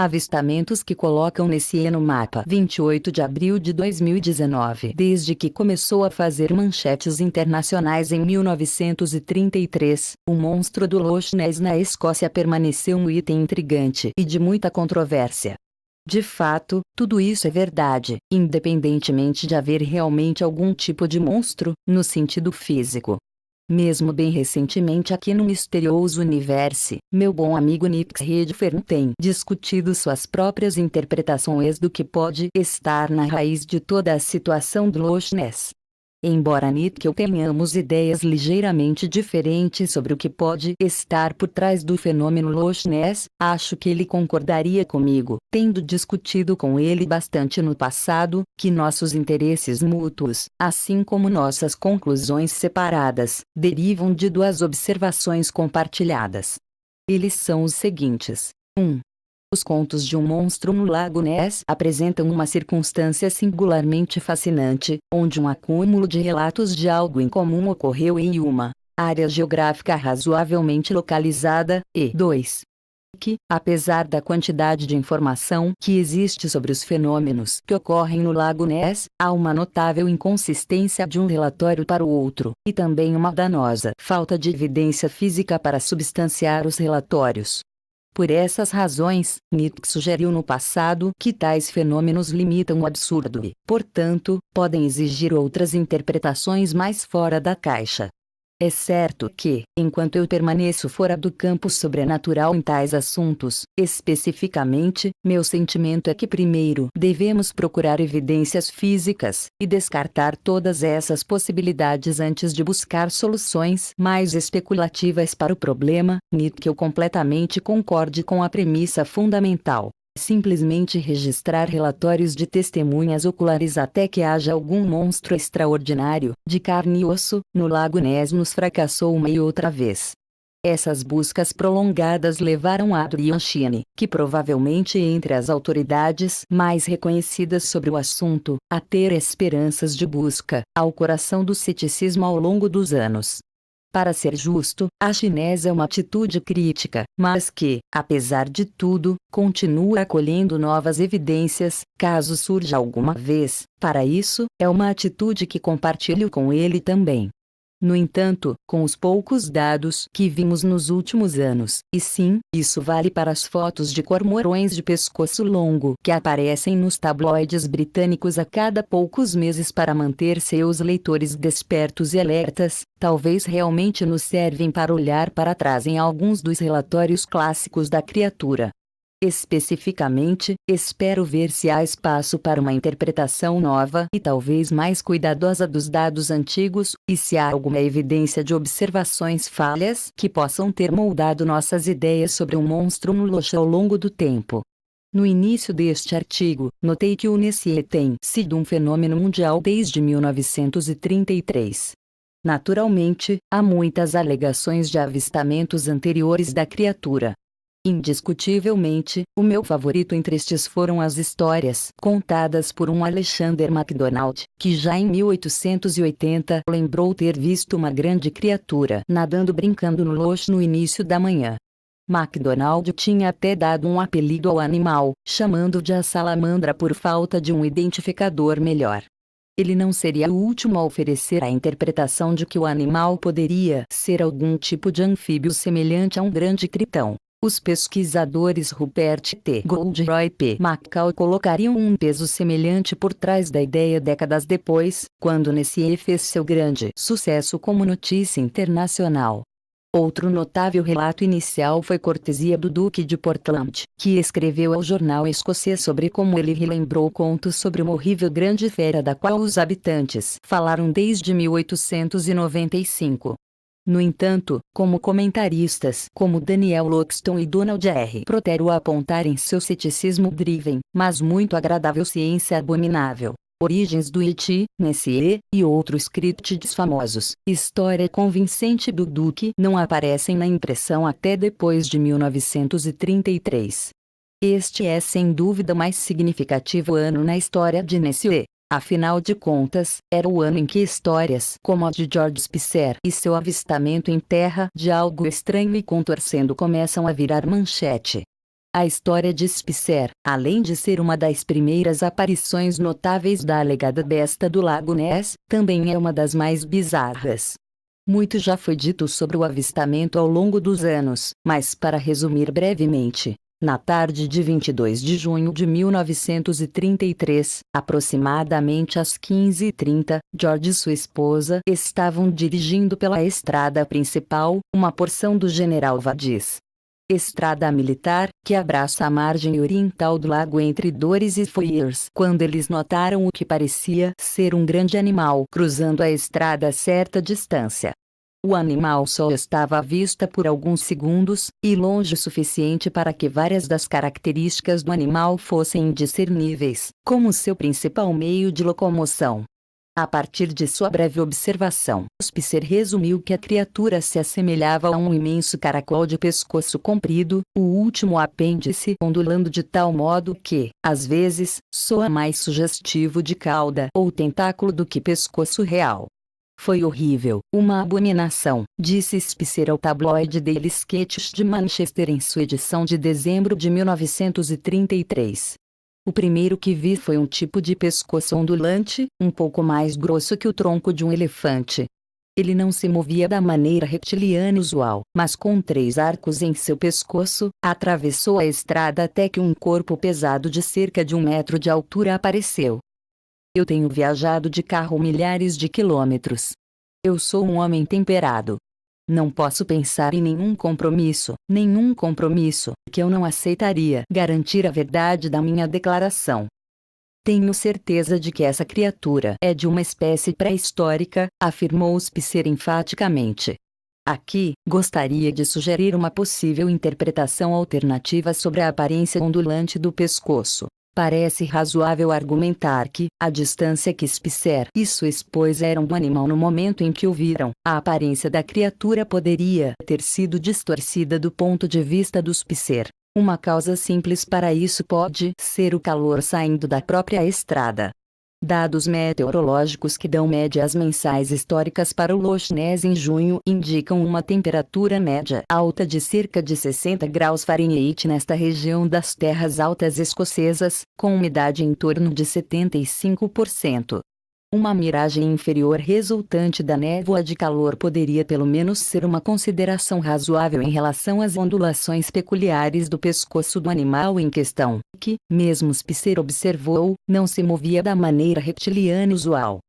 Avistamentos que colocam Nessie no mapa. 28 de abril de 2019. Desde que começou a fazer manchetes internacionais em 1933, o monstro do Loch Ness na Escócia permaneceu um item intrigante e de muita controvérsia. De fato, tudo isso é verdade, independentemente de haver realmente algum tipo de monstro, no sentido físico. Mesmo bem recentemente aqui no Misterioso Universe, meu bom amigo Nick Redfern tem discutido suas próprias interpretações do que pode estar na raiz de toda a situação do Loch Ness. Embora Nick e eu tenhamos ideias ligeiramente diferentes sobre o que pode estar por trás do fenômeno Loch Ness, acho que ele concordaria comigo, tendo discutido com ele bastante no passado, que nossos interesses mútuos, assim como nossas conclusões separadas, derivam de duas observações compartilhadas. Eles são os seguintes. 1. Os contos de um monstro no Lago Ness apresentam uma circunstância singularmente fascinante, onde um acúmulo de relatos de algo incomum ocorreu em uma área geográfica razoavelmente localizada, e 2. Que, apesar da quantidade de informação que existe sobre os fenômenos que ocorrem no Lago Ness, há uma notável inconsistência de um relatório para o outro, e também uma danosa falta de evidência física para substanciar os relatórios. Por essas razões, Nick sugeriu no passado que tais fenômenos limitam o absurdo e, portanto, podem exigir outras interpretações mais fora da caixa. É certo que, enquanto eu permaneço fora do campo sobrenatural em tais assuntos, especificamente, meu sentimento é que primeiro devemos procurar evidências físicas, e descartar todas essas possibilidades antes de buscar soluções mais especulativas para o problema, Nick. Eu completamente concorde com a premissa fundamental. Simplesmente registrar relatórios de testemunhas oculares até que haja algum monstro extraordinário, de carne e osso, no Lago Ness nos fracassou uma e outra vez. Essas buscas prolongadas levaram a Adrian Chine, que provavelmente entre as autoridades mais reconhecidas sobre o assunto, a ter esperanças de busca ao coração do ceticismo ao longo dos anos. Para ser justo, a chinesa é uma atitude crítica, mas que, apesar de tudo, continua acolhendo novas evidências, caso surja alguma vez. Para isso, é uma atitude que compartilho com ele também. No entanto, com os poucos dados que vimos nos últimos anos, e sim, isso vale para as fotos de cormorões de pescoço longo que aparecem nos tabloides britânicos a cada poucos meses para manter seus leitores despertos e alertas, talvez realmente nos servem para olhar para trás em alguns dos relatórios clássicos da criatura. Especificamente, espero ver se há espaço para uma interpretação nova e talvez mais cuidadosa dos dados antigos, e se há alguma evidência de observações falhas que possam ter moldado nossas ideias sobre um monstro no Loch ao longo do tempo. No início deste artigo, notei que o Nessie tem sido um fenômeno mundial desde 1933. Naturalmente, há muitas alegações de avistamentos anteriores da criatura. Indiscutivelmente, o meu favorito entre estes foram as histórias contadas por um Alexander MacDonald, que já em 1880 lembrou ter visto uma grande criatura nadando brincando no Loch no início da manhã. MacDonald tinha até dado um apelido ao animal, chamando de a salamandra por falta de um identificador melhor. Ele não seria o último a oferecer a interpretação de que o animal poderia ser algum tipo de anfíbio semelhante a um grande tritão. Os pesquisadores Rupert T. Goldroy e P. McCall colocariam um peso semelhante por trás da ideia décadas depois, quando Nessie fez seu grande sucesso como notícia internacional. Outro notável relato inicial foi cortesia do Duque de Portland, que escreveu ao jornal escocês sobre como ele relembrou contos sobre uma horrível grande fera da qual os habitantes falaram desde 1895. No entanto, como comentaristas como Daniel Loxton e Donald R. Protero apontarem seu ceticismo-driven, mas muito agradável ciência abominável, Origens do E.T., Nessie, e outros críptides famosos, História convincente do Duque, não aparecem na impressão até depois de 1933. Este é sem dúvida o mais significativo ano na história de Nessie. Afinal de contas, era o ano em que histórias como a de George Spicer e seu avistamento em terra de algo estranho e contorcendo começam a virar manchete. A história de Spicer, além de ser uma das primeiras aparições notáveis da alegada besta do Lago Ness, também é uma das mais bizarras. Muito já foi dito sobre o avistamento ao longo dos anos, mas para resumir brevemente, na tarde de 22 de junho de 1933, aproximadamente às 15h30, George e sua esposa estavam dirigindo pela estrada principal, uma porção do General Vadis. Estrada militar, que abraça a margem oriental do lago entre Dores e Foyers, quando eles notaram o que parecia ser um grande animal cruzando a estrada a certa distância. O animal só estava à vista por alguns segundos, e longe o suficiente para que várias das características do animal fossem indiscerníveis, como seu principal meio de locomoção. A partir de sua breve observação, Spicer resumiu que a criatura se assemelhava a um imenso caracol de pescoço comprido, o último apêndice ondulando de tal modo que, às vezes, soa mais sugestivo de cauda ou tentáculo do que pescoço real. Foi horrível, uma abominação, disse Spicer ao tabloide Daily Sketches de Manchester em sua edição de dezembro de 1933. O primeiro que vi foi um tipo de pescoço ondulante, um pouco mais grosso que o tronco de um elefante. Ele não se movia da maneira reptiliana usual, mas com 3 arcos em seu pescoço, atravessou a estrada até que um corpo pesado de cerca de 1 metro de altura apareceu. Eu tenho viajado de carro milhares de quilômetros. Eu sou um homem temperado. Não posso pensar em nenhum compromisso, que eu não aceitaria garantir a verdade da minha declaração. Tenho certeza de que essa criatura é de uma espécie pré-histórica, afirmou Spicer enfaticamente. Aqui, gostaria de sugerir uma possível interpretação alternativa sobre a aparência ondulante do pescoço. Parece razoável argumentar que, à distância que Spicer e sua esposa eram do animal no momento em que o viram, a aparência da criatura poderia ter sido distorcida do ponto de vista do Spicer. Uma causa simples para isso pode ser o calor saindo da própria estrada. Dados meteorológicos que dão médias mensais históricas para o Loch Ness em junho indicam uma temperatura média alta de cerca de 60 graus Fahrenheit nesta região das terras altas escocesas, com umidade em torno de 75%. Uma miragem inferior resultante da névoa de calor poderia pelo menos ser uma consideração razoável em relação às ondulações peculiares do pescoço do animal em questão, que, mesmo Spicer observou, não se movia da maneira reptiliana usual.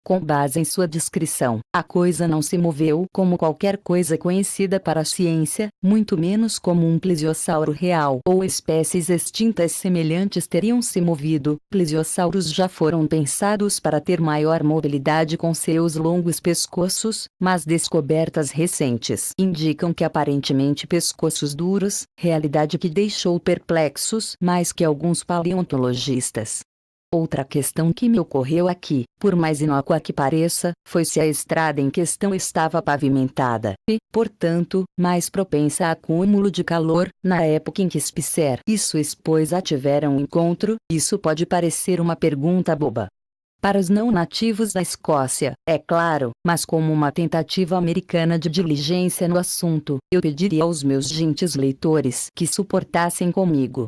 Com base em sua descrição, a coisa não se moveu como qualquer coisa conhecida para a ciência, muito menos como um plesiosauro real ou espécies extintas semelhantes teriam se movido. Plesiosauros já foram pensados para ter maior mobilidade com seus longos pescoços, mas descobertas recentes indicam que aparentemente pescoços duros, realidade que deixou perplexos mais que alguns paleontologistas. Outra questão que me ocorreu aqui, por mais inócua que pareça, foi se a estrada em questão estava pavimentada e, portanto, mais propensa a acúmulo de calor. Na época em que Spicer e sua esposa tiveram um encontro, isso pode parecer uma pergunta boba para os não nativos da Escócia, é claro, mas como uma tentativa americana de diligência no assunto, eu pediria aos meus gentis leitores que suportassem comigo.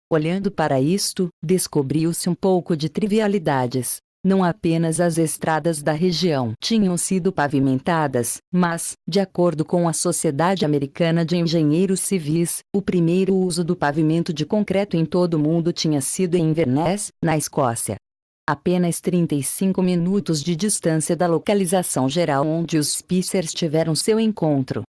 Olhando para isto, descobriu-se um pouco de trivialidades. Não apenas as estradas da região tinham sido pavimentadas, mas, de acordo com a Sociedade Americana de Engenheiros Civis, o primeiro uso do pavimento de concreto em todo o mundo tinha sido em Inverness, na Escócia. Apenas 35 minutos de distância da localização geral onde os Spicers tiveram seu encontro.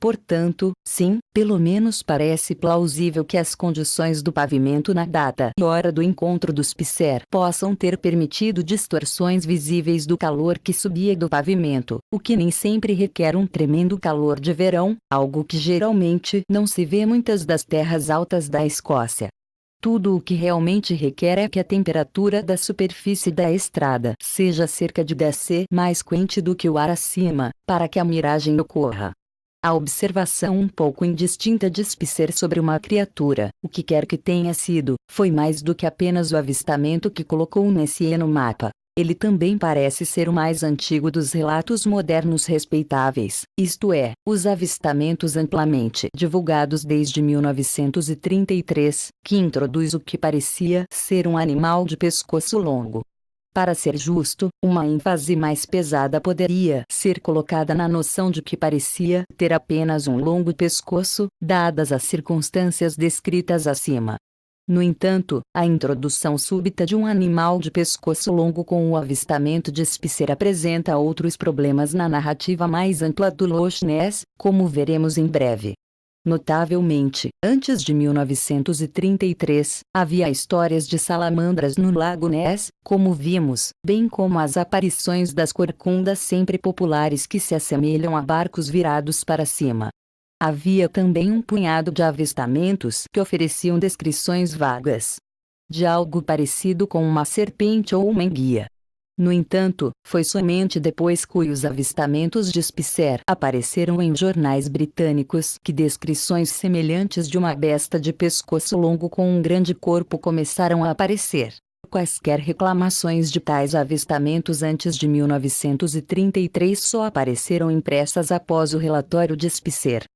Portanto, sim, pelo menos parece plausível que as condições do pavimento na data e hora do encontro dos Spicer possam ter permitido distorções visíveis do calor que subia do pavimento, o que nem sempre requer um tremendo calor de verão, algo que geralmente não se vê em muitas das terras altas da Escócia. Tudo o que realmente requer é que a temperatura da superfície da estrada seja cerca de 10 C mais quente do que o ar acima, para que a miragem ocorra. A observação um pouco indistinta de Spicer sobre uma criatura, o que quer que tenha sido, foi mais do que apenas o avistamento que colocou Ness no mapa. Ele também parece ser o mais antigo dos relatos modernos respeitáveis, isto é, os avistamentos amplamente divulgados desde 1933, que introduz o que parecia ser um animal de pescoço longo. Para ser justo, uma ênfase mais pesada poderia ser colocada na noção de que parecia ter apenas um longo pescoço, dadas as circunstâncias descritas acima. No entanto, a introdução súbita de um animal de pescoço longo com o avistamento de Spicer apresenta outros problemas na narrativa mais ampla do Loch Ness, como veremos em breve. Notavelmente, antes de 1933, havia histórias de salamandras no Lago Ness, como vimos, bem como as aparições das corcundas sempre populares que se assemelham a barcos virados para cima. Havia também um punhado de avistamentos que ofereciam descrições vagas de algo parecido com uma serpente ou uma enguia. No entanto, foi somente depois que os avistamentos de Spicer apareceram em jornais britânicos que descrições semelhantes de uma besta de pescoço longo com um grande corpo começaram a aparecer. Quaisquer reclamações de tais avistamentos antes de 1933 só apareceram impressas após o relatório de Spicer.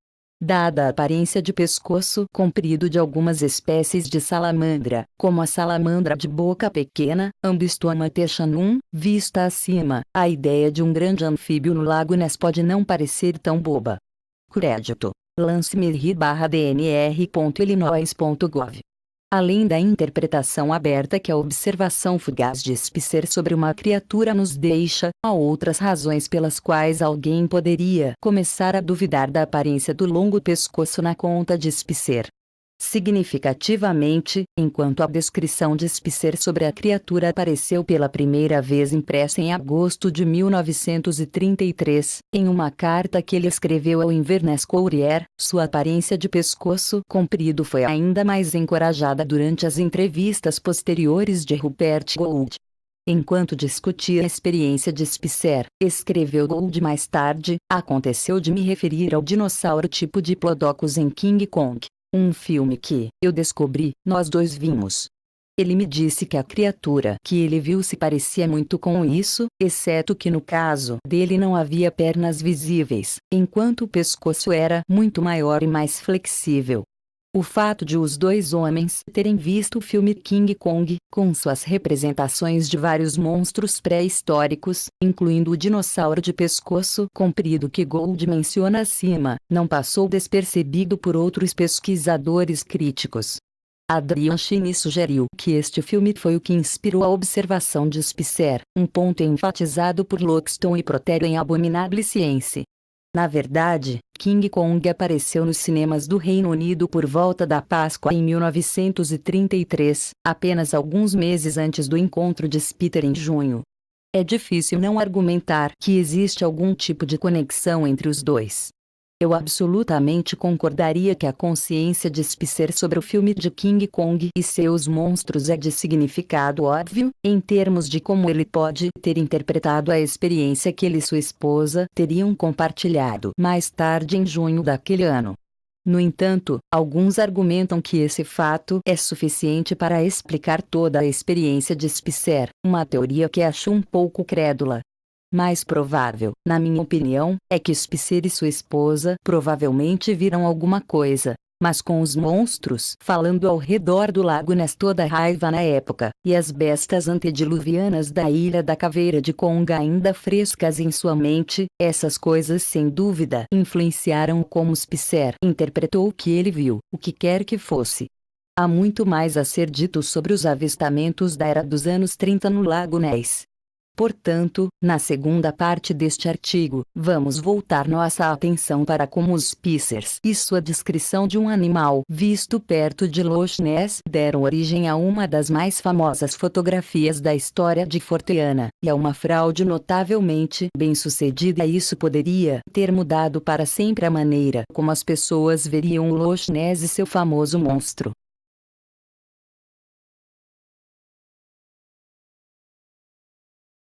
Dada a aparência de pescoço comprido de algumas espécies de salamandra, como a salamandra de boca pequena, Ambystoma techanum, vista acima, a ideia de um grande anfíbio no Lago Ness pode não parecer tão boba. Crédito: lance-me/dnr.illinois.gov. Além da interpretação aberta que a observação fugaz de Spicer sobre uma criatura nos deixa, há outras razões pelas quais alguém poderia começar a duvidar da aparência do longo pescoço na conta de Spicer. Significativamente, enquanto a descrição de Spicer sobre a criatura apareceu pela primeira vez impressa em agosto de 1933, em uma carta que ele escreveu ao Inverness Courier, sua aparência de pescoço comprido foi ainda mais encorajada durante as entrevistas posteriores de Rupert Gould. Enquanto discutia a experiência de Spicer, escreveu Gould mais tarde, aconteceu de me referir ao dinossauro tipo Diplodocus em King Kong. Um filme que, eu descobri, nós dois vimos. Ele me disse que a criatura que ele viu se parecia muito com isso, exceto que no caso dele não havia pernas visíveis, enquanto o pescoço era muito maior e mais flexível. O fato de os dois homens terem visto o filme King Kong, com suas representações de vários monstros pré-históricos, incluindo o dinossauro de pescoço comprido que Gould menciona acima, não passou despercebido por outros pesquisadores críticos. Adrian Chine sugeriu que este filme foi o que inspirou a observação de Spicer, um ponto enfatizado por Loxton e Protério em Abominable Science. Na verdade, King Kong apareceu nos cinemas do Reino Unido por volta da Páscoa em 1933, apenas alguns meses antes do encontro de Spicer em junho. É difícil não argumentar que existe algum tipo de conexão entre os dois. Eu absolutamente concordaria que a consciência de Spicer sobre o filme de King Kong e seus monstros é de significado óbvio, em termos de como ele pode ter interpretado a experiência que ele e sua esposa teriam compartilhado mais tarde em junho daquele ano. No entanto, alguns argumentam que esse fato é suficiente para explicar toda a experiência de Spicer, uma teoria que acho um pouco crédula. Mais provável, na minha opinião, é que Spicer e sua esposa provavelmente viram alguma coisa, mas com os monstros falando ao redor do Lago Ness toda a raiva na época, e as bestas antediluvianas da Ilha da Caveira de Konga ainda frescas em sua mente, essas coisas sem dúvida influenciaram como Spicer interpretou o que ele viu, o que quer que fosse. Há muito mais a ser dito sobre os avistamentos da era dos anos 30 no Lago Ness. Portanto, na segunda parte deste artigo, vamos voltar nossa atenção para como os Spicers e sua descrição de um animal visto perto de Loch Ness deram origem a uma das mais famosas fotografias da história de Forteana, e a uma fraude notavelmente bem-sucedida. Isso poderia ter mudado para sempre a maneira como as pessoas veriam o Loch Ness e seu famoso monstro.